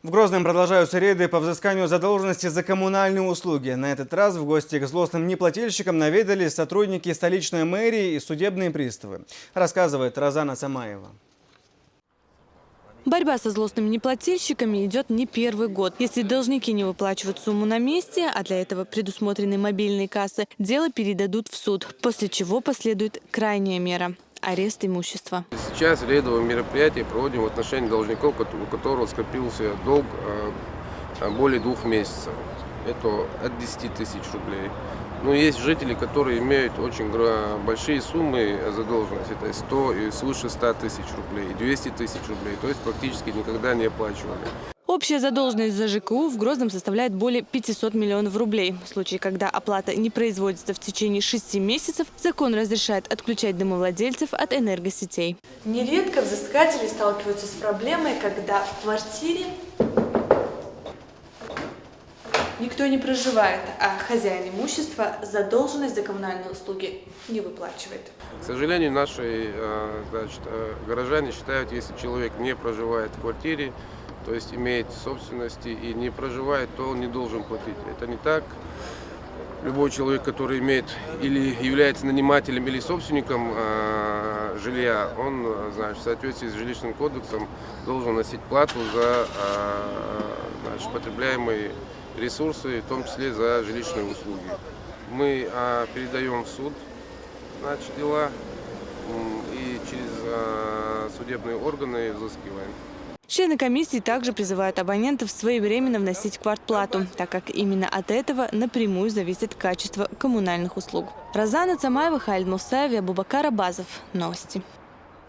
В Грозном продолжаются рейды по взысканию задолженности за коммунальные услуги. На этот раз в гости к злостным неплательщикам наведались сотрудники столичной мэрии и судебные приставы. Рассказывает Розана Самаева. Борьба со злостными неплательщиками идет не первый год. Если должники не выплачивают сумму на месте, а для этого предусмотрены мобильные кассы, дело передадут в суд, после чего последует крайняя мера – арест имущества. Сейчас рейдовое мероприятие проводим в отношении должников, у которого скопился долг более 2 месяцев. Это от 10 тысяч рублей. Но есть жители, которые имеют очень большие суммы задолженности. Это 100 и свыше 100 тысяч рублей, 200 тысяч рублей. То есть практически никогда не оплачивали. Общая задолженность за ЖКУ в Грозном составляет более 500 миллионов рублей. В случае, когда оплата не производится в течение 6 месяцев, закон разрешает отключать домовладельцев от энергосетей. Нередко взыскатели сталкиваются с проблемой, когда в квартире никто не проживает, а хозяин имущества задолженность за коммунальные услуги не выплачивает. К сожалению, наши горожане считают, если человек не проживает в квартире, то есть имеет собственности и не проживает, то он не должен платить. Это не так. Любой человек, который имеет или является нанимателем или собственником жилья, он, в соответствии с жилищным кодексом, должен носить плату за потребляемые ресурсы, в том числе за жилищные услуги. Мы передаем в суд дела и через судебные органы взыскиваем. Члены комиссии также призывают абонентов своевременно вносить квартплату, так как именно от этого напрямую зависит качество коммунальных услуг. Розана Самаева, Халид Мусаев, Абубакар Абазов. Новости.